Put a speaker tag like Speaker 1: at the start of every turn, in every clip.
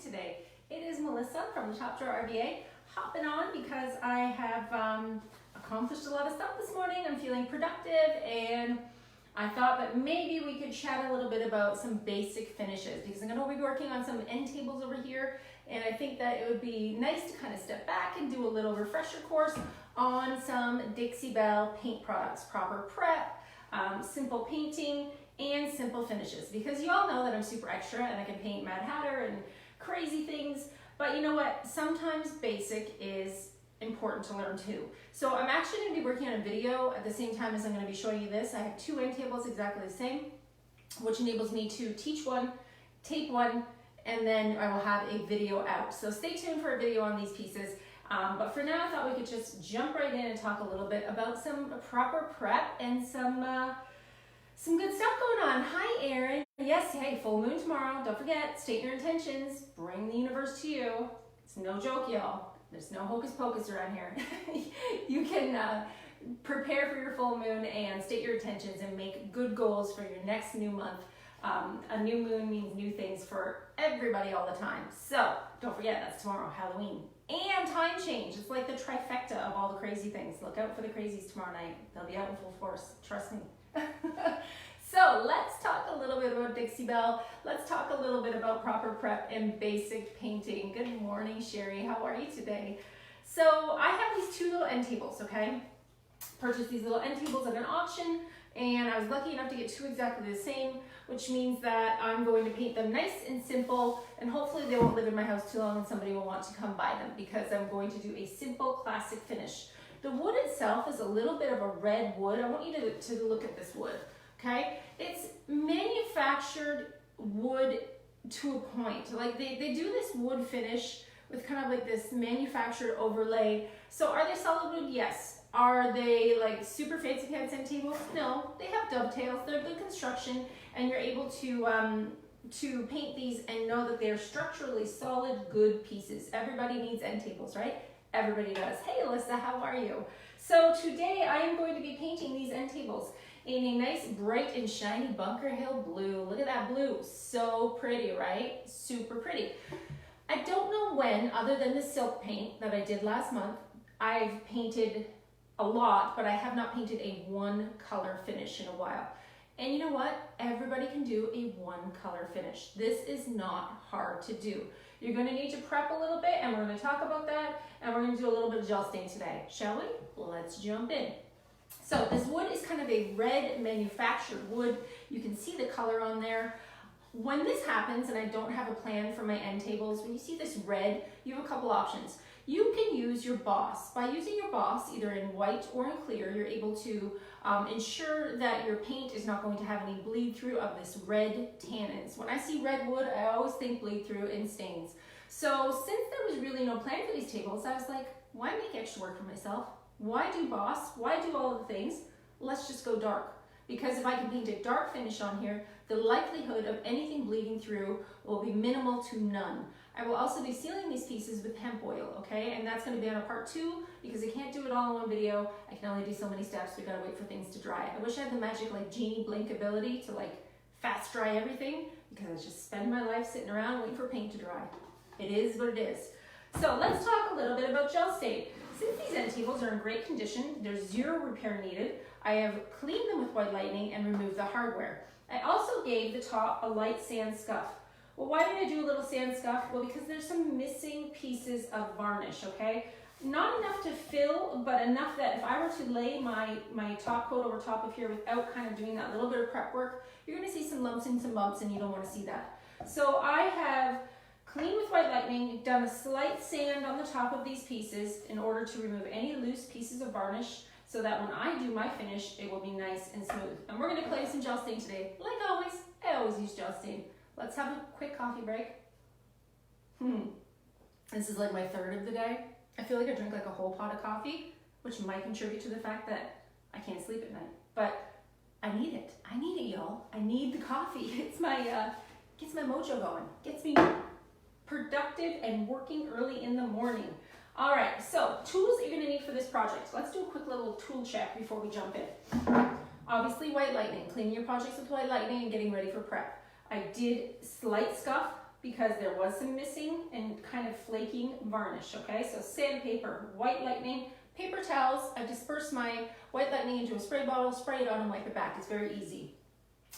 Speaker 1: today? It is Melissa from the Chapter RVA hopping on because I have accomplished a lot of stuff this morning. I'm feeling productive and I thought that maybe we could chat a little bit about some basic finishes because I'm going to be working on some end tables over here, and I think that it would be nice to kind of step back and do a little refresher course on some Dixie Belle paint products, proper prep, simple painting, and simple finishes, because you all know that I'm super extra and I can paint Mad Hatter and crazy things, but you know what? Sometimes basic is important to learn too. So I'm actually going to be working on a video at the same time as I'm going to be showing you this. I have two end tables exactly the same, which enables me to teach one, tape one, and then I will have a video out. So stay tuned for a video on these pieces. But for now, I thought we could just jump right in and talk a little bit about some proper prep and some good stuff going on. Hi, Erin. Yes, hey, full moon tomorrow. Don't forget, state your intentions. Bring the universe to you. It's no joke, y'all. There's no hocus pocus around here. You can prepare for your full moon and state your intentions and make good goals for your next new month. A new moon means new things for everybody all the time. So don't forget, that's tomorrow, Halloween. And time change. It's like the trifecta of all the crazy things. Look out for the crazies tomorrow night. They'll be out in full force. Trust me. So let's talk a little bit about Dixie Belle. Let's talk a little bit about proper prep and basic painting. Good morning, Sherry. How are you today? So I have these two little end tables, okay? Purchased these little end tables at an auction, and I was lucky enough to get two exactly the same, which means that I'm going to paint them nice and simple, and hopefully they won't live in my house too long and somebody will want to come buy them, because I'm going to do a simple classic finish. The wood itself is a little bit of a red wood. I want you to look at this wood, okay? It's manufactured wood to a point. Like they do this wood finish with kind of like this manufactured overlay. So are they solid wood? Yes. Are they like super fancy pants end tables? No, they have dovetails. They're good construction, and you're able to paint these and know that they're structurally solid, good pieces. Everybody needs end tables, right? Everybody does. Hey, Alyssa, how are you? So today I am going to be painting these end tables in a nice bright and shiny Bunker Hill blue. Look at that blue. So pretty, right? Super pretty. I don't know when, other than the silk paint that I did last month, I've painted a lot, but I have not painted a one color finish in a while. And you know what? Everybody can do a one color finish. This is not hard to do. You're going to need to prep a little bit, and we're going to talk about that, and we're going to do a little bit of gel stain today. Shall we? Let's jump in. So this wood is kind of a red manufactured wood. You can see the color on there. When this happens and I don't have a plan for my end tables, when you see this red, you have a couple options. You can use your boss. By using your boss, either in white or in clear, you're able to ensure that your paint is not going to have any bleed through of this red tannins. When I see red wood, I always think bleed through and stains. So since there was really no plan for these tables, I was like, why make extra work for myself? Why do boss? Why do all of the things? Let's just go dark. Because if I can paint a dark finish on here, the likelihood of anything bleeding through will be minimal to none. I will also be sealing these pieces with hemp oil, okay? And that's going to be on a part 2 because I can't do it all in one video. I can only do so many steps. We gotta wait for things to dry. I wish I had the magic like genie blink ability to like fast dry everything, because I just spend my life sitting around waiting for paint to dry. It is what it is. So let's talk a little bit about gel stain. Since these end tables are in great condition, there's zero repair needed. I have cleaned them with white lightning and removed the hardware. I also gave the top a light sand scuff. Well, why did I do a little sand scuff? Well, because there's some missing pieces of varnish, okay? Not enough to fill, but enough that if I were to lay my top coat over top of here without kind of doing that little bit of prep work, you're gonna see some lumps and some bumps, and you don't wanna see that. So I have cleaned with white lightning, done a slight sand on the top of these pieces in order to remove any loose pieces of varnish, so that when I do my finish, it will be nice and smooth. And we're gonna play some gel stain today. Like always, I always use gel stain. Let's have a quick coffee break. This is like my third of the day. I feel like I drink like a whole pot of coffee, which might contribute to the fact that I can't sleep at night. But I need it. I need it, y'all. I need the coffee. It's my, gets my mojo going. Gets me productive and working early in the morning. All right, so tools that you're gonna need for this project. Let's do a quick little tool check before we jump in. Obviously, white lightning. Cleaning your projects with white lightning and getting ready for prep. I did slight scuff because there was some missing and kind of flaking varnish, okay? So sandpaper, white lightning, paper towels. I disperse my white lightning into a spray bottle, spray it on and wipe it back. It's very easy.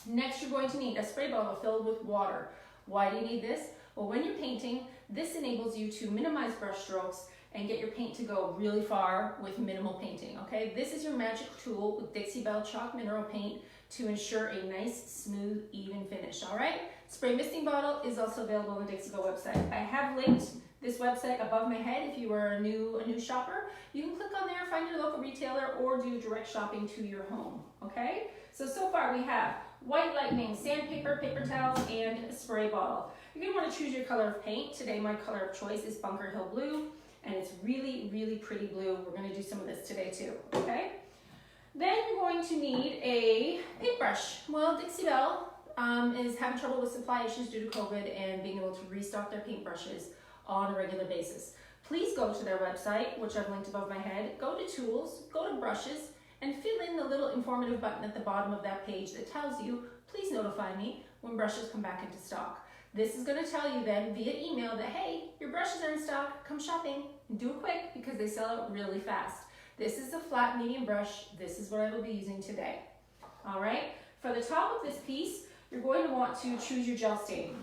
Speaker 1: Next, you're going to need a spray bottle filled with water. Why do you need this? Well, when you're painting, this enables you to minimize brush strokes and get your paint to go really far with minimal painting, okay? This is your magic tool with Dixie Belle Chalk Mineral Paint to ensure a nice, smooth, even finish, all right? Spray misting bottle is also available on the Dixie Belle website. I have linked this website above my head if you are a new shopper. You can click on there, find your local retailer, or do direct shopping to your home, okay? So far we have white lightning, sandpaper, paper towels, and a spray bottle. You're gonna wanna choose your color of paint. Today my color of choice is Bunker Hill Blue, and it's really, really pretty blue. We're gonna do some of this today too, okay? Then you're going to need a paintbrush. Well, Dixie Belle is having trouble with supply issues due to COVID and being able to restock their paintbrushes on a regular basis. Please go to their website, which I've linked above my head, go to tools, go to brushes, and fill in the little informative button at the bottom of that page that tells you, please notify me when brushes come back into stock. This is going to tell you then via email that, hey, your brushes are in stock, come shopping, and do it quick because they sell out really fast. This is a flat medium brush. This is what I will be using today. All right, for the top of this piece, you're going to want to choose your gel stain.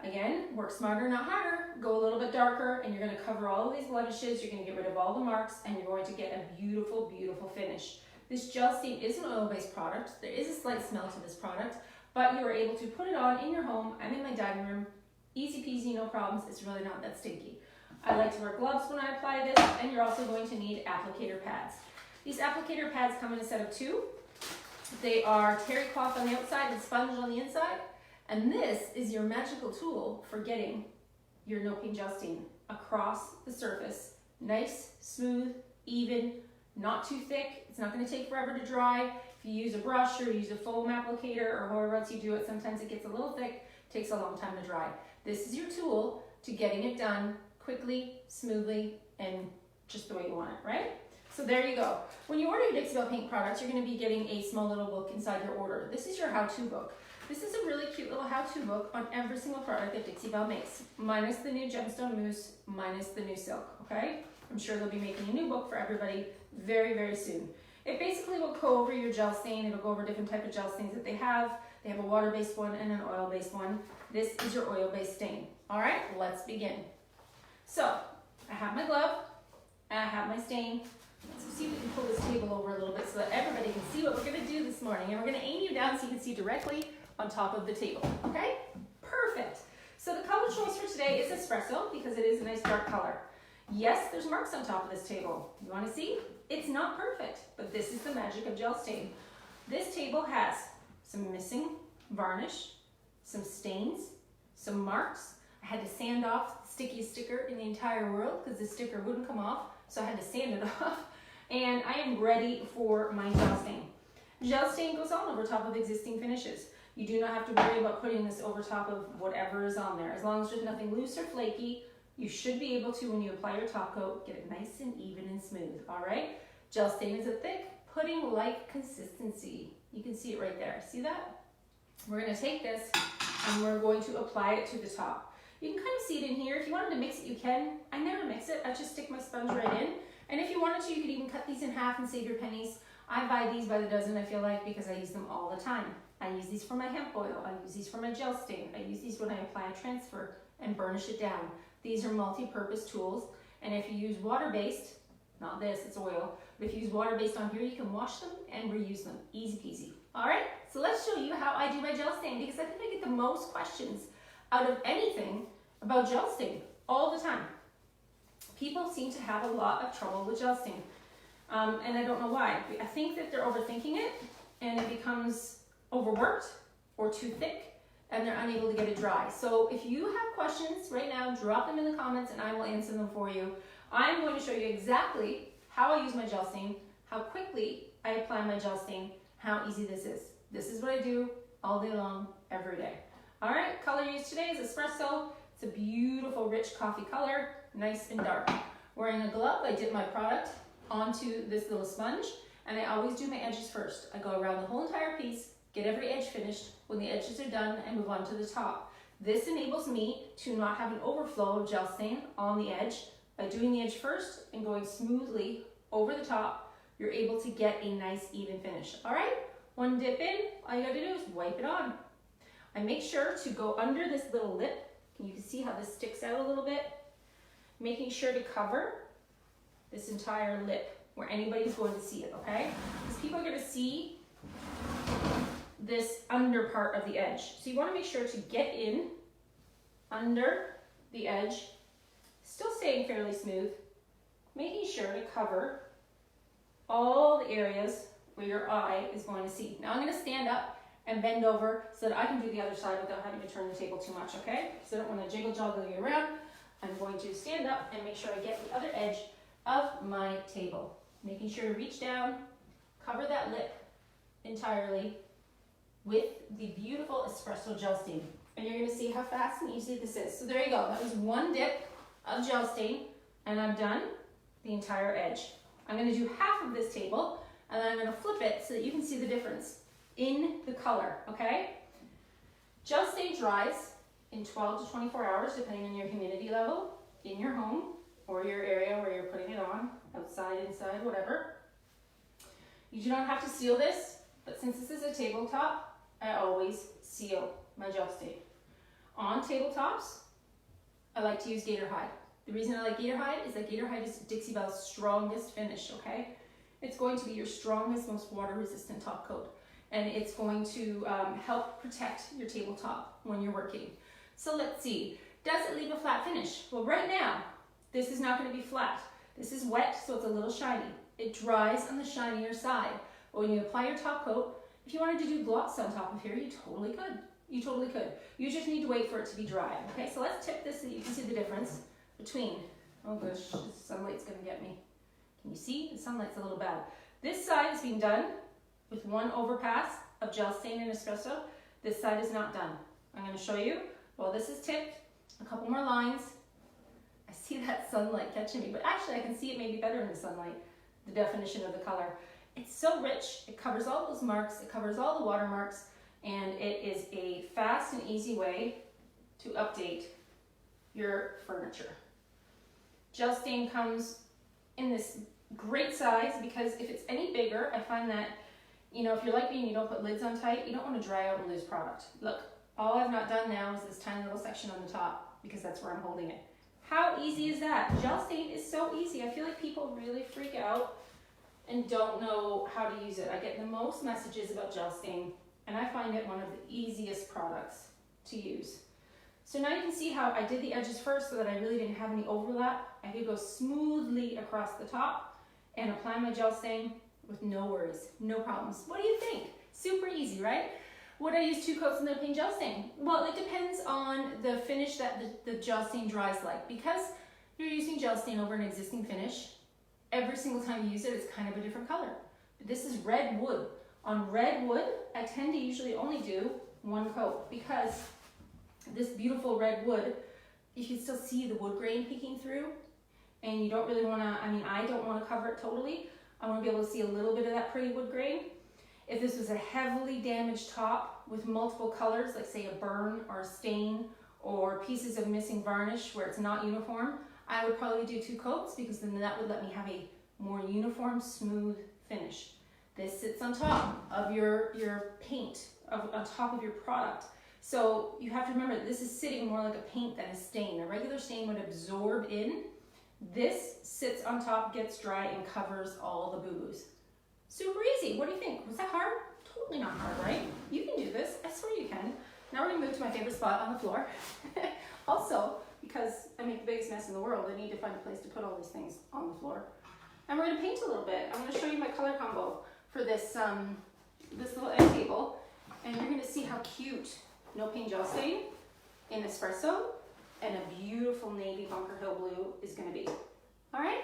Speaker 1: Again, work smarter, not harder. Go a little bit darker, and you're going to cover all of these blemishes. You're going to get rid of all the marks, and you're going to get a beautiful, beautiful finish. This gel stain is an oil-based product. There is a slight smell to this product, but you are able to put it on in your home. I'm in my dining room. Easy peasy, no problems. It's really not that stinky. I like to wear gloves when I apply this, and you're also going to need applicator pads. These applicator pads come in a set of 2. They are terry cloth on the outside and sponge on the inside, and this is your magical tool for getting your no paint gel stain across the surface. Nice, smooth, even, not too thick. It's not going to take forever to dry. If you use a brush or use a foam applicator or however else you do it, sometimes it gets a little thick, takes a long time to dry. This is your tool to getting it done quickly, smoothly, and just the way you want it, right? So there you go. When you order your Dixie Belle paint products, you're going to be getting a small little book inside your order. This is your how-to book. This is a really cute little how-to book on every single product that Dixie Belle makes, minus the new gemstone mousse, minus the new silk, okay? I'm sure they'll be making a new book for everybody very, very soon. It basically will go over your gel stain. It'll go over different type of gel stains that they have. They have a water-based one and an oil-based one. This is your oil-based stain. All right, let's begin. So I have my glove, and I have my stain. Let's see if we can pull this table over a little bit so that everybody can see what we're gonna do this morning. And we're gonna aim you down so you can see directly on top of the table, okay? Perfect. So the color choice for today is espresso because it is a nice dark color. Yes, there's marks on top of this table. You wanna see? It's not perfect, but this is the magic of gel stain. This table has some missing varnish, some stains, some marks. I had to sand off the stickiest sticker in the entire world because the sticker wouldn't come off, so I had to sand it off. And I am ready for my gel stain. Gel stain goes on over top of existing finishes. You do not have to worry about putting this over top of whatever is on there. As long as there's nothing loose or flaky, you should be able to, when you apply your top coat, get it nice and even and smooth, all right? Gel stain is a thick, pudding-like consistency. You can see it right there. See that? We're gonna take this and we're going to apply it to the top. You can kind of see it in here. If you wanted to mix it, you can. I never mix it. I just stick my sponge right in. And if you wanted to, you could even cut these in half and save your pennies. I buy these by the dozen, I feel like, because I use them all the time. I use these for my hemp oil. I use these for my gel stain. I use these when I apply a transfer and burnish it down. These are multi-purpose tools. And if you use water-based, not this, it's oil, but if you use water-based on here, you can wash them and reuse them. Easy peasy. All right, so let's show you how I do my gel stain because I think I get the most questions out of anything about gel stain all the time. People seem to have a lot of trouble with gel stain, and I don't know why. I think that they're overthinking it and it becomes overworked or too thick and they're unable to get it dry. So if you have questions right now, drop them in the comments and I will answer them for you. I'm going to show you exactly how I use my gel stain, how quickly I apply my gel stain, how easy this is. This is what I do all day long, every day. All right, color used today is espresso. It's a beautiful, rich coffee color, nice and dark. Wearing a glove, I dip my product onto this little sponge, and I always do my edges first. I go around the whole entire piece, get every edge finished. When the edges are done, I move on to the top. This enables me to not have an overflow of gel stain on the edge. By doing the edge first and going smoothly over the top, you're able to get a nice even finish. All right, one dip in, all you gotta do is wipe it on. I make sure to go under this little lip. You can see how this sticks out a little bit. Making sure to cover this entire lip where anybody's going to see it, okay? Because people are gonna see this under part of the edge. So you wanna make sure to get in under the edge, still staying fairly smooth, making sure to cover all the areas where your eye is going to see. Now I'm gonna stand up and bend over so that I can do the other side without having to turn the table too much, okay? So I don't wanna jiggle joggle you around. I'm going to stand up and make sure I get the other edge of my table. Making sure to reach down, cover that lip entirely with the beautiful espresso gel stain. And you're gonna see how fast and easy this is. So there you go, that was one dip of gel stain, and I've done the entire edge. I'm gonna do half of this table, and then I'm gonna flip it so that you can see the difference in the color, okay? Gel stain dries in 12 to 24 hours, depending on your humidity level in your home or your area where you're putting it on, outside, inside, whatever. You do not have to seal this, but since this is a tabletop, I always seal my gel stain. On tabletops, I like to use gator hide. The reason I like gator hide is that gator hide is Dixie Belle's strongest finish, okay? It's going to be your strongest, most water-resistant top coat, and it's going to help protect your tabletop when you're working. So let's see, does it leave a flat finish? Well, right now, this is not going to be flat. This is wet, so it's a little shiny. It dries on the shinier side. But when you apply your top coat, if you wanted to do gloss on top of here, you totally could. You totally could. You just need to wait for it to be dry. Okay, so let's tip this so that you can see the difference between, oh gosh, the sunlight's gonna get me. Can you see? The sunlight's a little bad. This side is being done with one overpass of gel stain and espresso. This side is not done. I'm gonna show you. While this is tipped, a couple more lines. I see that sunlight catching me, but actually I can see it maybe better in the sunlight, the definition of the color. It's so rich, it covers all those marks, it covers all the watermarks, and it is a fast and easy way to update your furniture. Gel stain comes in this great size because if it's any bigger, I find that, you know, if you're like me and you don't put lids on tight, you don't want to dry out and lose product. Look, all I've not done now is this tiny little section on the top because that's where I'm holding it. How easy is that? Gel stain is so easy. I feel like people really freak out and don't know how to use it. I get the most messages about gel stain, and I find it one of the easiest products to use. So now you can see how I did the edges first so that I really didn't have any overlap. I could go smoothly across the top and apply my gel stain with no worries, no problems. What do you think? Super easy, right? Would I use 2 coats of no paint gel stain? Well, it depends on the finish that the gel stain dries like. Because you're using gel stain over an existing finish, every single time you use it, it's kind of a different color. But this is red wood. On red wood, I tend to usually only do 1 coat because this beautiful red wood, you can still see the wood grain peeking through, and you don't really want to, I don't want to cover it totally. I want to be able to see a little bit of that pretty wood grain. If this was a heavily damaged top with multiple colors, like say a burn or a stain or pieces of missing varnish where it's not uniform, I would probably do 2 coats because then that would let me have a more uniform, smooth finish. This sits on top of your paint, on top of your product. So you have to remember that this is sitting more like a paint than a stain. A regular stain would absorb in. This sits on top, gets dry, and covers all the boo-boos. Super easy. What do you think? Was that hard? Totally not hard, right? You can do this. I swear you can. Now we're going to move to my favorite spot on the floor. Also, because I make the biggest mess in the world, I need to find a place to put all these things on the floor. And we're going to paint a little bit. I'm going to show you my color combo for this, this little end table. And you're going to see how cute no paint gel stain in espresso and a beautiful navy Bunker Hill blue is going to be. All right?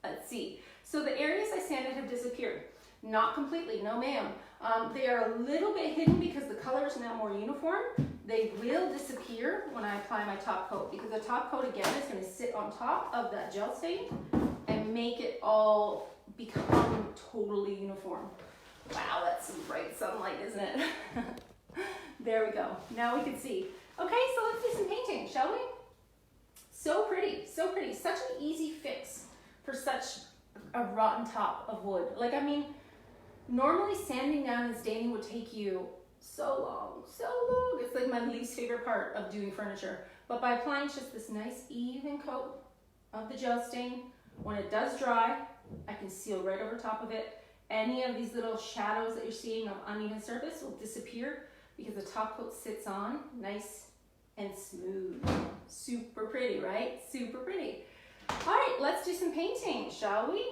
Speaker 1: Let's see. So the areas I sanded have disappeared. Not completely, no ma'am. They are a little bit hidden because the color is now more uniform. They will disappear when I apply my top coat because the top coat again is going to sit on top of that gel stain and make it all become totally uniform. Wow, that's some bright sunlight, isn't it? There we go. Now we can see. Okay, so let's do some painting, shall we? So pretty, so pretty. Such an easy fix for such a rotten top of wood. Like, I mean, normally sanding down and staining would take you so long, so long. It's like my least favorite part of doing furniture. But by applying just this nice even coat of the gel stain, when it does dry, I can seal right over top of it. Any of these little shadows that you're seeing of uneven surface will disappear because the top coat sits on nice and smooth. Super pretty, right? Super pretty. All right, let's do some painting, shall we?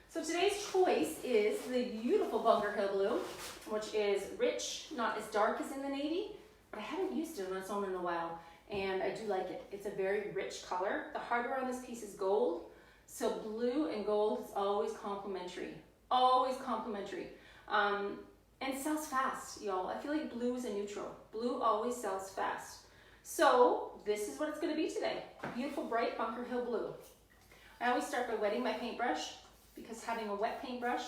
Speaker 1: So today's choice is the beautiful Bunker Hill Blue, which is rich, not as dark as in the navy, but I haven't used it on its own in a while, and I do like it. It's a very rich color. The hardware on this piece is gold, so blue and gold is always complementary. Always complimentary. And sells fast, y'all. I feel like blue is a neutral. Blue always sells fast. So this is what it's going to be today. Beautiful, bright Bunker Hill Blue. I always start by wetting my paintbrush because having a wet paintbrush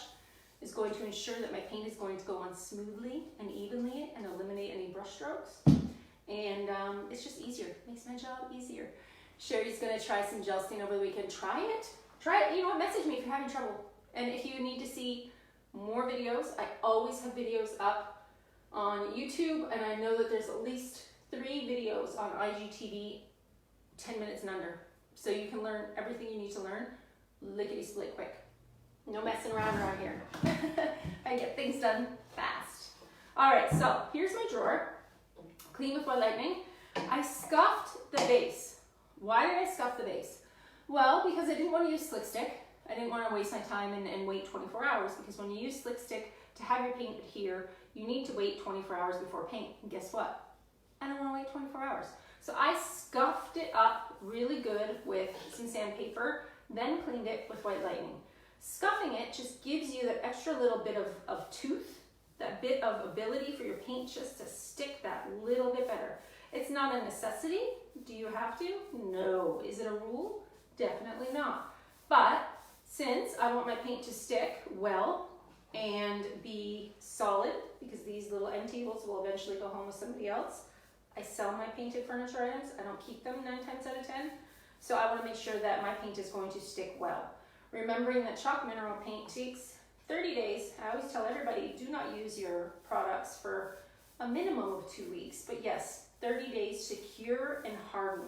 Speaker 1: is going to ensure that my paint is going to go on smoothly and evenly and eliminate any brush strokes. And it's just easier. It makes my job easier. Sherry's going to try some gel stain over the weekend. Try it. Try it. You know what? Message me if you're having trouble. And if you need to see more videos, I always have videos up on YouTube, and I know that there's at least 3 videos on IGTV, 10 minutes and under. So you can learn everything you need to learn, lickety-split quick. No messing around here. I get things done fast. All right, so here's my drawer, clean with White Lightning. I scuffed the base. Why did I scuff the base? Well, because I didn't want to use Slick Stick. I didn't want to waste my time and wait 24 hours because when you use Slick Stick to have your paint adhere, you need to wait 24 hours before paint. And guess what? I don't want to wait 24 hours. So I scuffed it up really good with some sandpaper, then cleaned it with White Lightning. Scuffing it just gives you that extra little bit of tooth, that bit of ability for your paint just to stick that little bit better. It's not a necessity. Do you have to? No. Is it a rule? Definitely not. But since I want my paint to stick well and be solid, because these little end tables will eventually go home with somebody else, I sell my painted furniture items. I don't keep them 9 times out of 10. So I want to make sure that my paint is going to stick well. Remembering that chalk mineral paint takes 30 days. I always tell everybody, do not use your products for a minimum of 2 weeks. But yes, 30 days to cure and harden.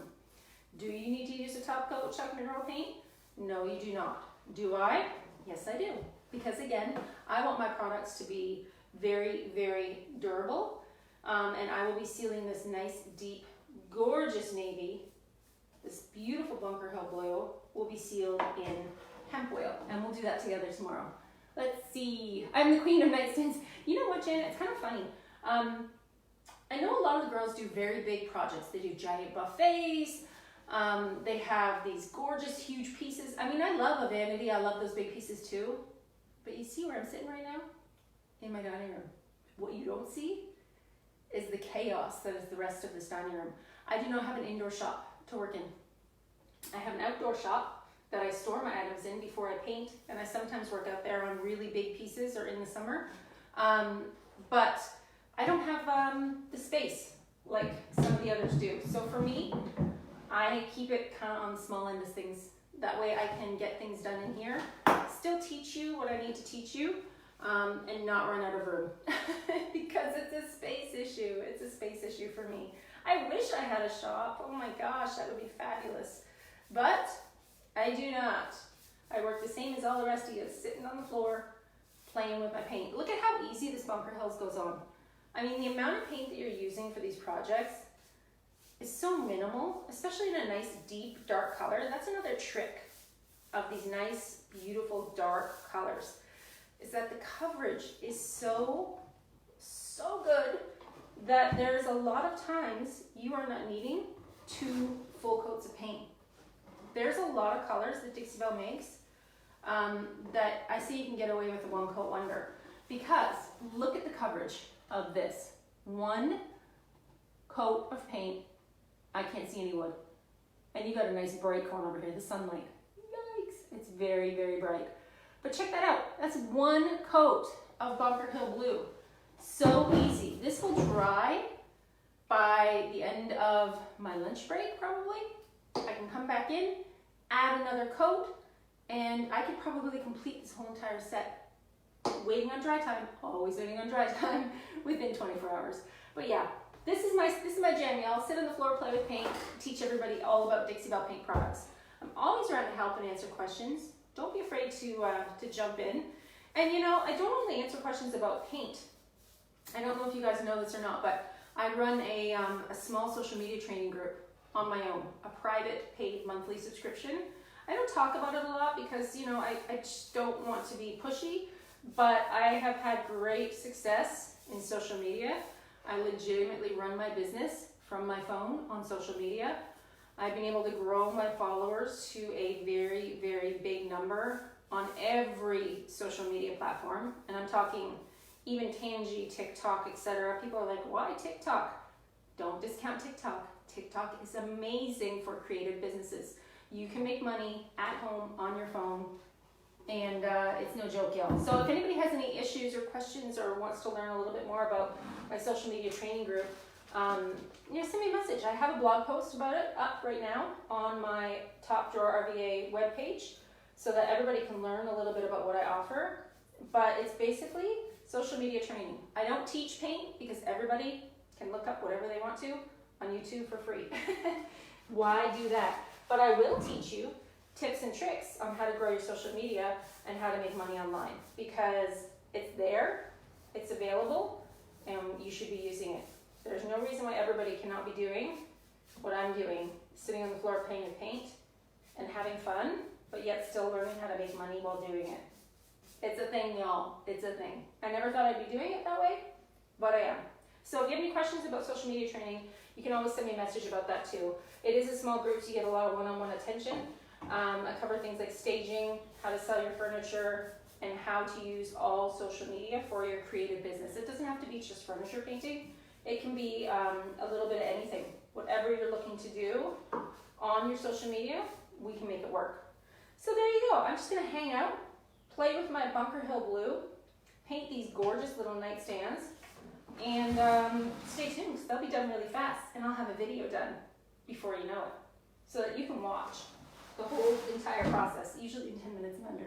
Speaker 1: Do you need to use a top coat chalk mineral paint? No, you do not. Do I? Yes, I do. Because again, I want my products to be very, very durable. And I will be sealing this nice, deep, gorgeous navy. This beautiful Bunker Hill Blue will be sealed in hemp oil. And we'll do that together tomorrow. Let's see. I'm the queen of nightstands. You know what, Jen? It's kind of funny. I know a lot of the girls do very big projects. They do giant buffets. They have these gorgeous, huge pieces. I mean, I love a vanity. I love those big pieces too. But you see where I'm sitting right now? In my dining room. What you don't see is the chaos that is the rest of this dining room. I do not have an indoor shop to work in. I have an outdoor shop that I store my items in before I paint, and I sometimes work out there on really big pieces or in the summer. But I don't have the space like some of the others do. So for me, I keep it kind of on the small end of things. That way I can get things done in here, still teach you what I need to teach you, and not run out of room. Because it's a space issue. It's a space issue for me. I wish I had a shop. Oh my gosh, that would be fabulous. But I do not. I work the same as all the rest of you, sitting on the floor, playing with my paint. Look at how easy this Bunker Hills goes on. I mean, the amount of paint that you're using for these projects is so minimal, especially in a nice, deep, dark color. That's another trick of these nice, beautiful, dark colors, is that the coverage is so good that there's a lot of times you are not needing 2 full coats of paint. There's a lot of colors that Dixie Belle makes that I see you can get away with a 1 coat wonder. Because look at the coverage of this. 1 coat of paint, I can't see any wood. And you got a nice bright corner over here, the sunlight. Yikes, it's very, very bright. But check that out, that's 1 coat of Bunker Hill Blue. So easy. This will dry by the end of my lunch break probably, I can come back in, add another coat, and I could probably complete this whole entire set waiting on dry time, always waiting on dry time, within 24 hours. But yeah, this is my jam, y'all. Sit on the floor, play with paint, teach everybody all about Dixie Belle paint products. I'm always around to help and answer questions. Don't be afraid to jump in. And you know, I don't only answer questions about paint. I don't know if you guys know this or not, but I run a small social media training group on my own, a private paid monthly subscription. I don't talk about it a lot because, you know, I just don't want to be pushy, but I have had great success in social media. I legitimately run my business from my phone on social media. I've been able to grow my followers to a very, very big number on every social media platform. And I'm talking even Tangy, TikTok, etc. People are like, why TikTok? Don't discount TikTok. TikTok is amazing for creative businesses. You can make money at home on your phone, and it's no joke, y'all. So if anybody has any issues or questions or wants to learn a little bit more about my social media training group, you know, send me a message. I have a blog post about it up right now on my Top Drawer RVA webpage so that everybody can learn a little bit about what I offer. But it's basically social media training. I don't teach paint because everybody can look up whatever they want to on YouTube for free. Why do that? But I will teach you tips and tricks on how to grow your social media and how to make money online, because it's there, it's available, and you should be using it. There's no reason why everybody cannot be doing what I'm doing, sitting on the floor playing with paint and having fun, but yet still learning how to make money while doing it. It's a thing, y'all. It's a thing. I never thought I'd be doing it that way, but I am. So if you have any questions about social media training, you can always send me a message about that too. It is a small group, so you get a lot of one-on-one attention. I cover things like staging, how to sell your furniture, and how to use all social media for your creative business. It doesn't have to be just furniture painting. It can be a little bit of anything. Whatever you're looking to do on your social media, we can make it work. So there you go. I'm just gonna hang out, play with my Bunker Hill Blue, paint these gorgeous little nightstands, and stay tuned, because they'll be done really fast, and I'll have a video done before you know it, so that you can watch the whole entire process, usually in 10 minutes and under,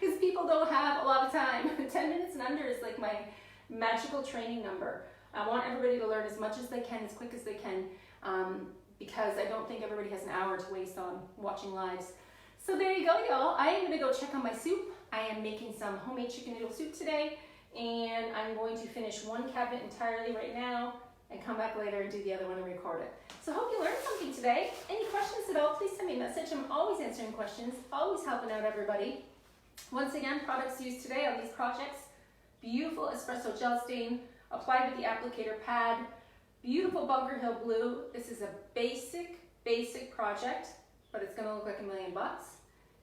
Speaker 1: because people don't have a lot of time. 10 minutes and under is like my magical training number. I want everybody to learn as much as they can, as quick as they can, because I don't think everybody has an hour to waste on watching lives. So there you go, y'all. I am gonna go check on my soup. I am making some homemade chicken noodle soup today, and I'm going to finish one cabinet entirely right now and come back later and do the other one and record it. So hope you learned something today. Any questions at all, please send me a message. I'm always answering questions, always helping out everybody. Once again, products used today on these projects: beautiful espresso gel stain, applied with the applicator pad, beautiful Bunker Hill Blue. This is a basic project, but it's gonna look like $1 million,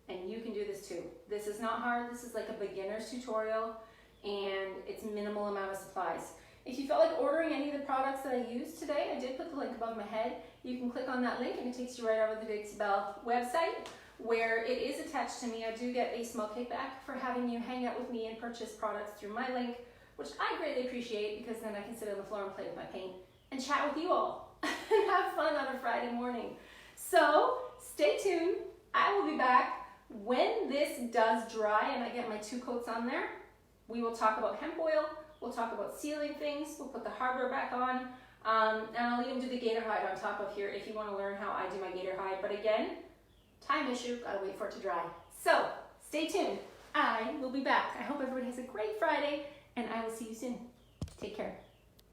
Speaker 1: and you can do this too. This is not hard. This is like a beginner's tutorial, and it's minimal amount of supplies. If you felt like ordering any of the products that I used today, I did put the link above my head. You can click on that link and it takes you right over to the Dixie Belle website, where it is attached to me. I do get a small kickback for having you hang out with me and purchase products through my link, which I greatly appreciate, because then I can sit on the floor and play with my paint and chat with you all and have fun on a Friday morning. So stay tuned. I will be back when this does dry and I get my 2 coats on there. We will talk about hemp oil. We'll talk about sealing things. We'll put the hardware back on. And I'll even do the gator hide on top of here if you want to learn how I do my gator hide. But again, time issue, gotta wait for it to dry. So stay tuned. I will be back. I hope everybody has a great Friday, and I will see you soon. Take care.